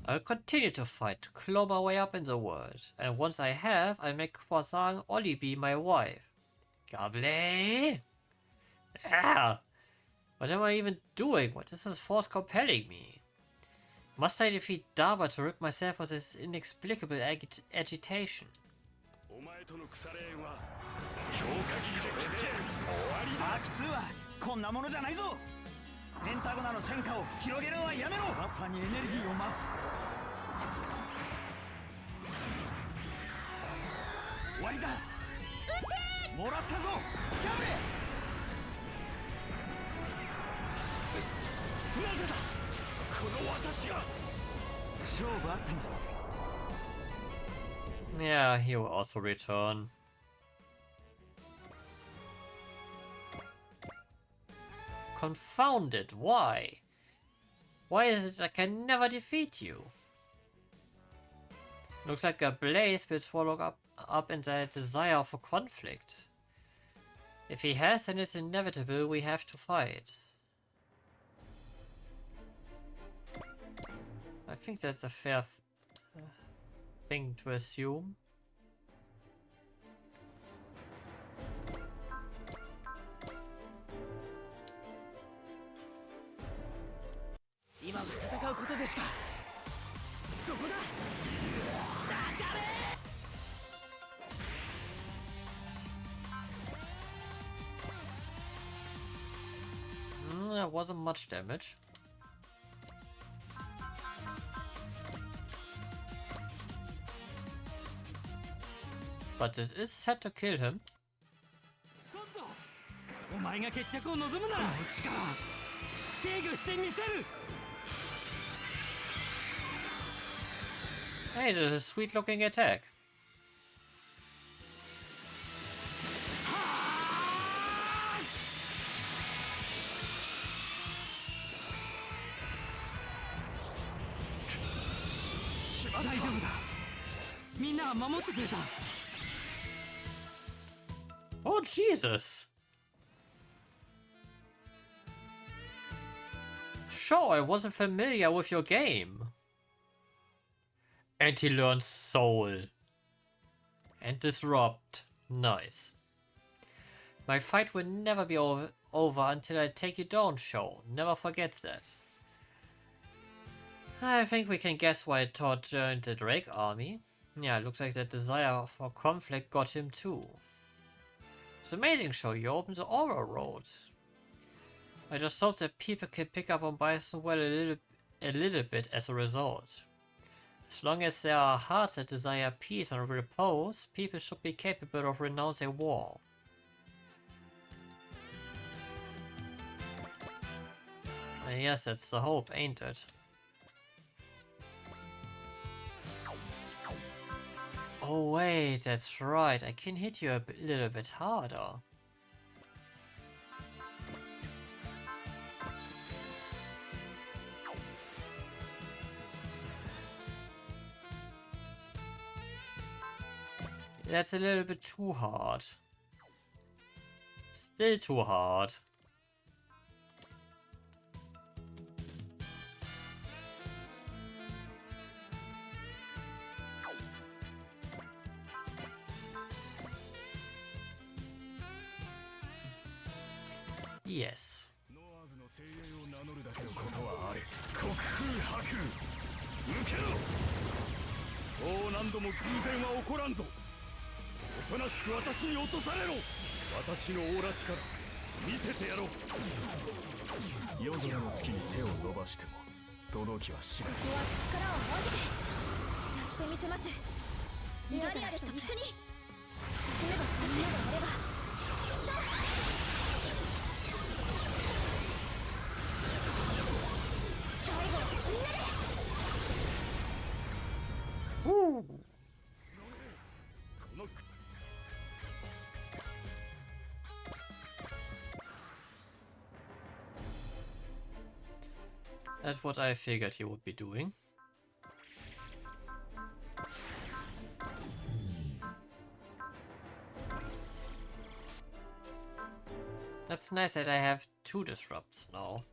[SPEAKER 1] I'll continue to fight to claw my way up in the world, and once I have, I'll make Croissant Ollie be my wife. Gobble! Yeah! What am I even doing? What is this force compelling me? Must I defeat Dava to rid myself of this inexplicable agitation?
[SPEAKER 2] ペンタゴナの戦果を広げるのはやめろ。まさにエネルギーを増す。終わりだ。もらったぞキャブレ。なぜだこの私が。勝負あったな。
[SPEAKER 1] Yeah, he will also return. Confound it, why? Why is it I can never defeat you? Looks like a blaze will swallow up in their desire for conflict. If he has, then it's inevitable we have to fight. I think that's a fair thing to assume. That wasn't much damage. But this is set to kill him. Hey, this is a sweet looking attack. Oh Jesus! Sure, I wasn't familiar with your game. And he learns Soul. And Disrupt. Nice. My fight will never be over until I take you down, Show. Never forget that. I think we can guess why Todd joined the Drake army. Yeah, it looks like that desire for conflict got him too. It's amazing, Show. You opened the Aura Road. I just hope that people can pick up on Bison well a little bit as a result. As long as there are hearts that desire peace and repose, people should be capable of renouncing war. And yes, that's the hope, ain't it? Oh wait, that's right, I can hit you a little bit harder. That's a little bit too hard. Still too hard. Yes. Woo. That's what I figured he would be doing. That's nice that I have 2 disrupts now.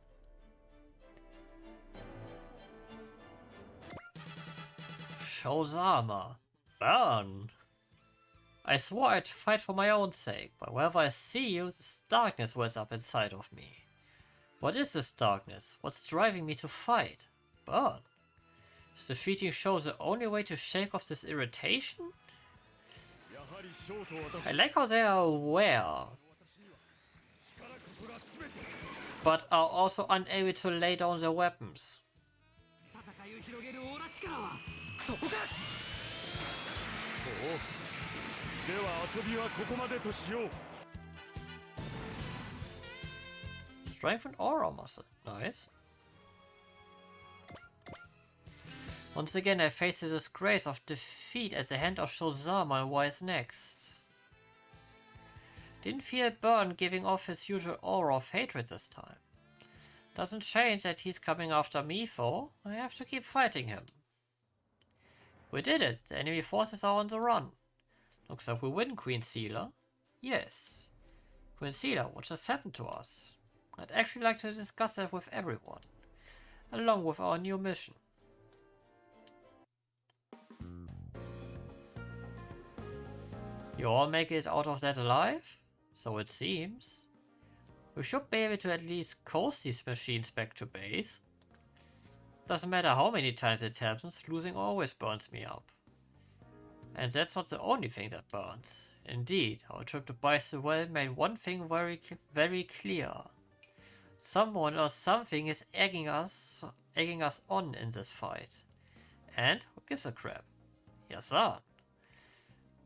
[SPEAKER 1] Shozama, burn! I swore I'd fight for my own sake, but wherever I see you, this darkness wells up inside of me. What is this darkness? What's driving me to fight? Burn. Is defeating Sho the only way to shake off this irritation? I like how they are aware, but are also unable to lay down their weapons. Strengthened aura muscle. Nice. Once again, I face the disgrace of defeat at the hand of Shozama and Wise next. Didn't feel Burn giving off his usual aura of hatred this time. Doesn't change that he's coming after me, though. I have to keep fighting him. We did it. The enemy forces are on the run. Looks like we win, Queen Sealer. Yes. Queen Sealer, what just happened to us? I'd actually like to discuss that with everyone, along with our new mission. You all make it out of that alive? So it seems. We should be able to at least coast these machines back to base. Doesn't matter how many times it happens, losing always burns me up. And that's not the only thing that burns. Indeed, our trip to Bison Well made one thing very clear. Someone or something is egging us on in this fight. And who gives a crap? Yasan.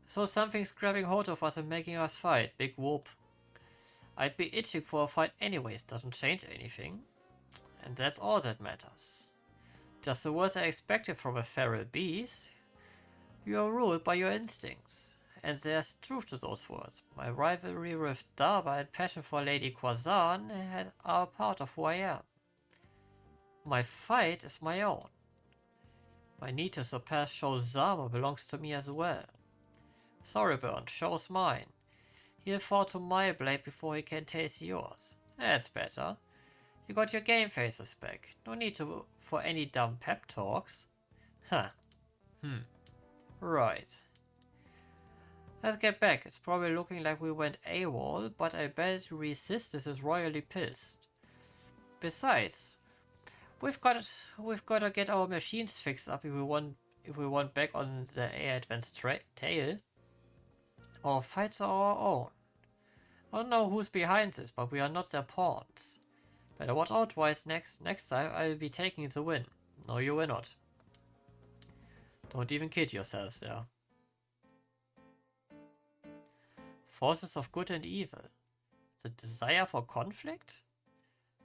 [SPEAKER 1] So something's grabbing hold of us and making us fight. Big whoop. I'd be itching for a fight anyways, doesn't change anything. And that's all that matters. Just the words I expected from a feral beast. You are ruled by your instincts. And there's truth to those words. My rivalry with Daba and passion for Lady Quazan are a part of who I am. My fight is my own. My need to surpass Shozama belongs to me as well. Sorry, Burn, show's mine. He'll fall to my blade before he can taste yours. That's better. You got your game faces back. No need for any dumb pep talks. Huh. Right. Let's get back. It's probably looking like we went AWOL, but I bet Resistance is royally pissed. Besides, we've got to get our machines fixed up if we want back on the Air Advance tail. Our fights are our own. I don't know who's behind this, but we are not their pawns. Better watch out, Wise. Next time I will be taking the win. No, you will not. Don't even kid yourselves there. Forces of good and evil. The desire for conflict?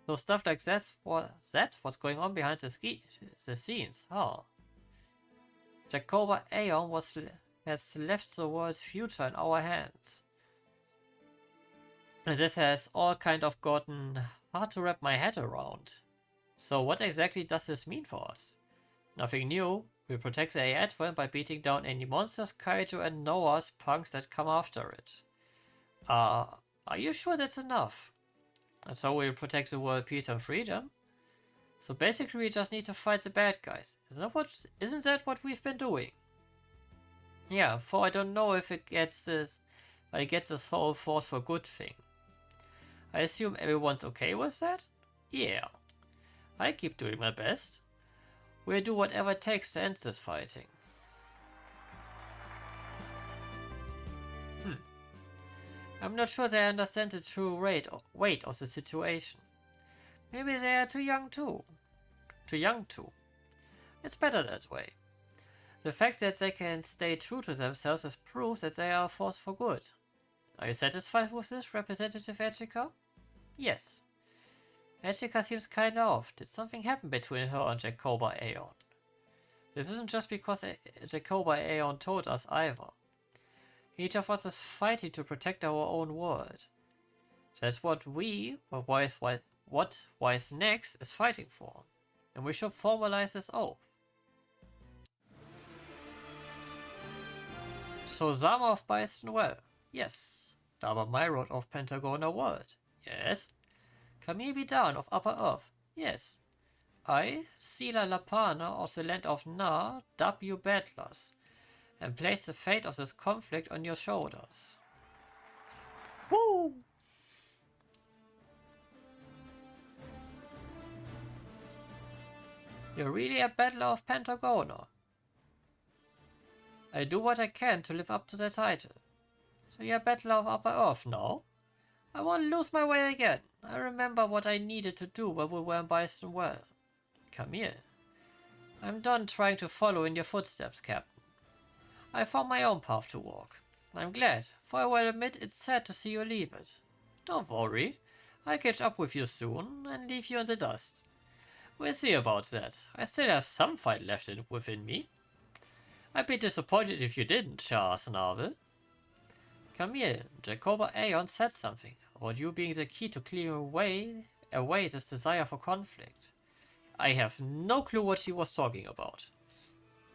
[SPEAKER 1] So stuff like that's what's going on behind the scenes, huh? Jacoba Aeon has left the world's future in our hands. And this has all kind of gotten hard to wrap my head around. So what exactly does this mean for us? Nothing new. We protect the Advent by beating down any monsters, kaiju and Noah's punks that come after it. Are you sure that's enough? And so we'll protect the world peace and freedom? So basically we just need to fight the bad guys. Isn't that what we've been doing? Yeah, for I don't know if it gets this whole force for good thing. I assume everyone's okay with that? Yeah. I keep doing my best. We'll do whatever it takes to end this fighting. I'm not sure they understand the true weight of the situation. Maybe they are too young too. It's better that way. The fact that they can stay true to themselves is proof that they are a force for good. Are you satisfied with this, Representative Echika? Yes. Echika seems kinda off. Did something happen between her and Jacoba Aeon? This isn't just because Jacoba Aeon told us either. Each of us is fighting to protect our own world. That's what Wise Next is fighting for. And we should formalize this oath. Shozama of Bison Well. Yes. Daba Myrod of Pentagona World. Yes. Kamibi Dan of Upper Earth. Yes. I, Sila Lapana of the land of Na, dub you battlers, and place the fate of this conflict on your shoulders. Woo! You're really a battler of Pentagona. I do what I can to live up to the title. So you're a battler of Upper Earth now? I won't lose my way again. I remember what I needed to do when we were in Bison Well. Come here. I'm done trying to follow in your footsteps, Captain. I found my own path to walk. I'm glad, for I will admit it's sad to see you leave it. Don't worry, I'll catch up with you soon and leave you in the dust. We'll see about that. I still have some fight left within me. I'd be disappointed if you didn't, Charles Narvel. Camille, Jacoba Aeon said something about you being the key to clearing away this desire for conflict. I have no clue what he was talking about.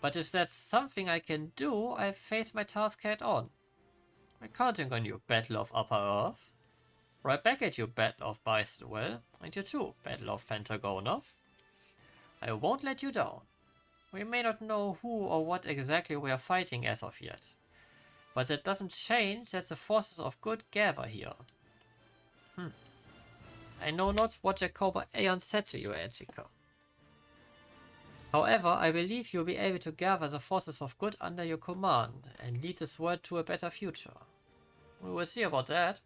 [SPEAKER 1] But if that's something I can do, I'll face my task head on. I'm counting on you, Battle of Upper Earth. Right back at you, Battle of Bisonwell, and you too, Battle of Pentagona. I won't let you down. We may not know who or what exactly we are fighting as of yet, but that doesn't change that the forces of good gather here. I know not what Jacoba Aeon said to you, Etika. However, I believe you'll be able to gather the forces of good under your command and lead this world to a better future. We will see about that.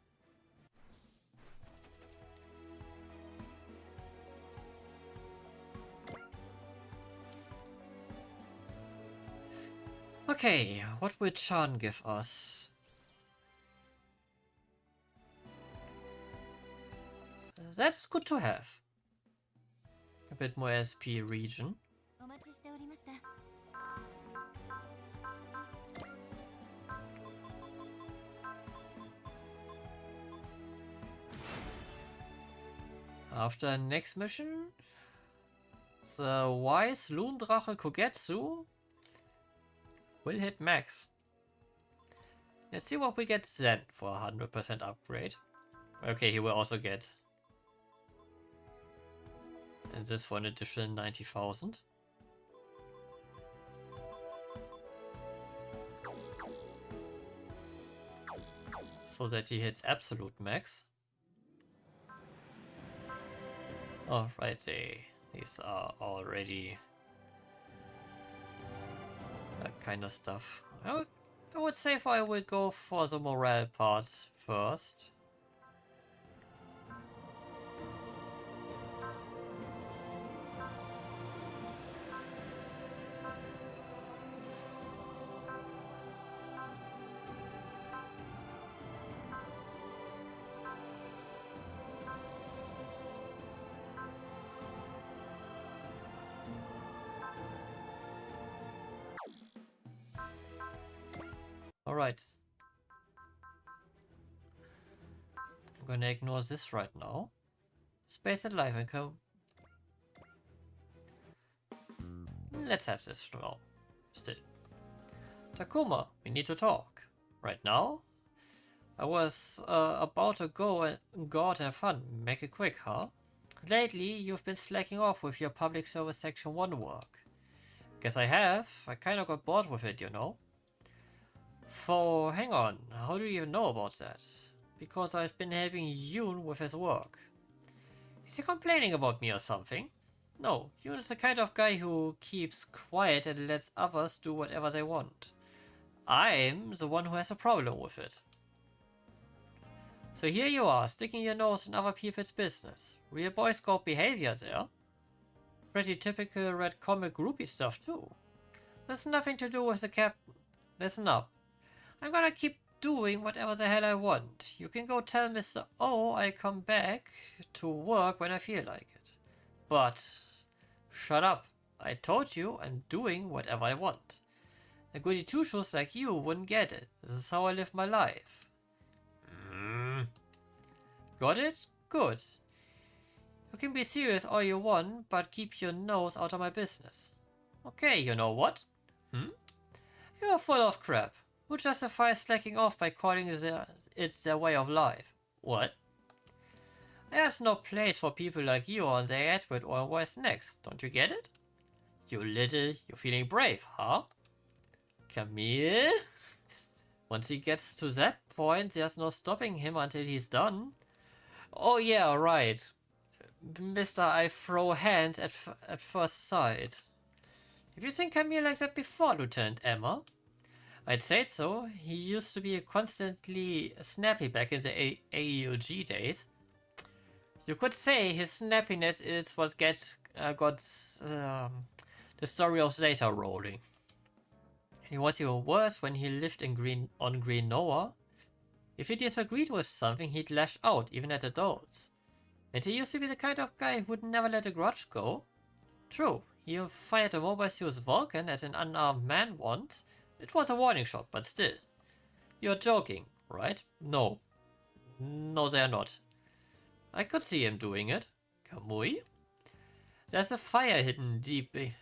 [SPEAKER 1] Okay, what will Chan give us? That is good to have. A bit more SP region. After next mission, the wise Loondrache Kogetsu will hit max. Let's see what we get then for a 100% upgrade. Okay, he will also get, and this for an additional 90,000. So that he hits absolute max. Oh, right, these are already that kind of stuff. I would say if I will go for the morale part first. Alright. I'm gonna ignore this right now. Space and life and co. Let's have this now. Still. Takuma, we need to talk. Right now? I was about to go and have fun. Make it quick, huh? Lately, you've been slacking off with your public service section 1 work. Guess I have. I kinda got bored with it, you know. So, hang on, how do you even know about that? Because I've been helping Yoon with his work. Is he complaining about me or something? No, Yoon is the kind of guy who keeps quiet and lets others do whatever they want. I'm the one who has a problem with it. So here you are, sticking your nose in other people's business. Real Boy Scout behavior there. Pretty typical red comic groupie stuff too. There's nothing to do with the captain. Listen up. I'm gonna keep doing whatever the hell I want. You can go tell Mr. O I'll come back to work when I feel like it. But shut up. I told you I'm doing whatever I want. A goody two-shoes like you wouldn't get it. This is how I live my life. Got it? Good. You can be serious all you want, but keep your nose out of my business. Okay, you know what? You're full of crap. Who justifies slacking off by calling it's their way of life? What? There's no place for people like you on the Edward or West Next, don't you get it? You're feeling brave, huh? Camille? Once he gets to that point, there's no stopping him until he's done. Oh yeah, right. Mr. I throw hands at first sight. Have you seen Camille like that before, Lieutenant Emma? I'd say so. He used to be constantly snappy back in the AEOG days. You could say his snappiness is what got the story of Zeta rolling. He was even worse when he lived in Green Noah. If he disagreed with something, he'd lash out, even at adults. And he used to be the kind of guy who'd never let a grudge go. True, he fired a mobile suit Vulcan at an unarmed man once. It was a warning shot, but still. You're joking, right? No. No, they're not. I could see him doing it. Kamui? There's a fire hidden deep in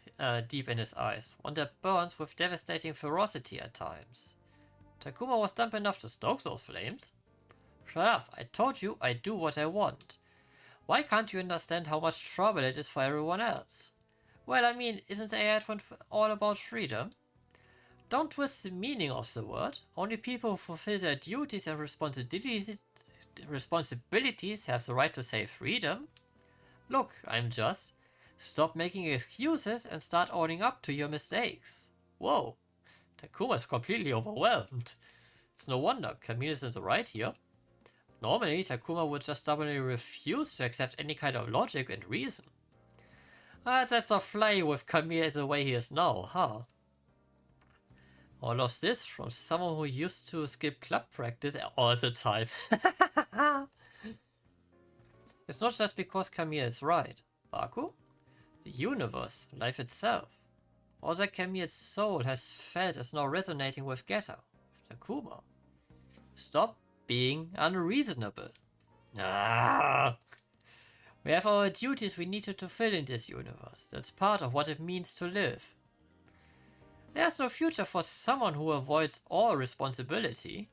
[SPEAKER 1] his eyes, one that burns with devastating ferocity at times. Takuma was dumb enough to stoke those flames. Shut up, I told you I do what I want. Why can't you understand how much trouble it is for everyone else? Well, I mean, isn't the AI all about freedom? Don't twist the meaning of the word. Only people who fulfill their duties and responsibilities have the right to say freedom. Look, I'm just. Stop making excuses and start owning up to your mistakes. Whoa, Takuma's completely overwhelmed. It's no wonder Camille's in the right here. Normally, Takuma would just stubbornly refuse to accept any kind of logic and reason. That's not flying with Camille the way he is now, huh? All of this from someone who used to skip club practice all the time. It's not just because Camille is right. Baku? The universe, life itself. All that Camille's soul has felt is now resonating with Getter, with Takuma. Stop being unreasonable. We have our duties we need to fulfill in this universe. That's part of what it means to live. There's no future for someone who avoids all responsibility.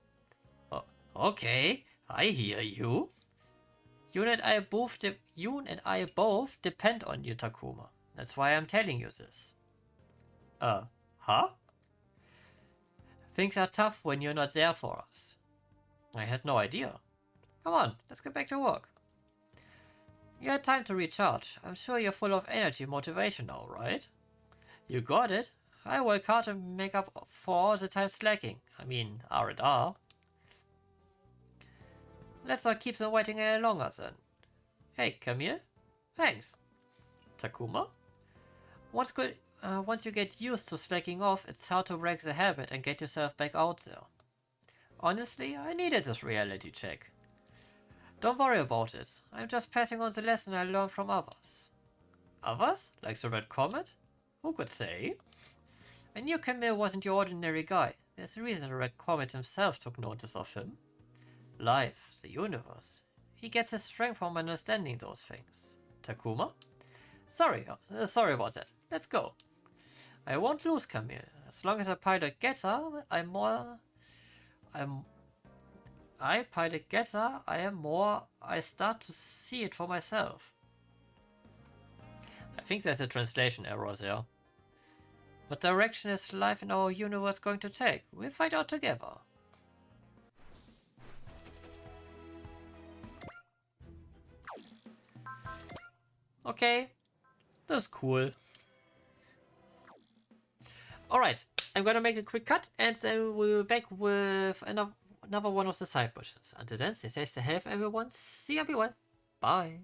[SPEAKER 1] Oh, okay, I hear you. You and I both depend on you, Takuma. That's why I'm telling you this. Huh? Things are tough when you're not there for us. I had no idea. Come on, let's get back to work. You had time to recharge. I'm sure you're full of energy and motivation now, right? You got it. I work hard to make up for all the time slacking. I mean, R&R. Let's not keep them waiting any longer then. Hey, come here. Thanks. Takuma? Once you get used to slacking off, it's hard to break the habit and get yourself back out there. Honestly, I needed this reality check. Don't worry about it. I'm just passing on the lesson I learned from others. Others? Like the Red Comet? Who could say? I knew Camille wasn't your ordinary guy. There's a reason the Red Comet himself took notice of him. Life, the universe. He gets his strength from understanding those things. Takuma? Sorry about that. Let's go. I won't lose Camille. As long as I pilot Getter, I start to see it for myself. I think there's a translation error there. What direction is life in our universe going to take? We'll find out together. Okay, that's cool. Alright, I'm gonna make a quick cut and then we'll be back with another one of the side missions. Until then, stay safe, stay healthy everyone. See you everyone. Bye.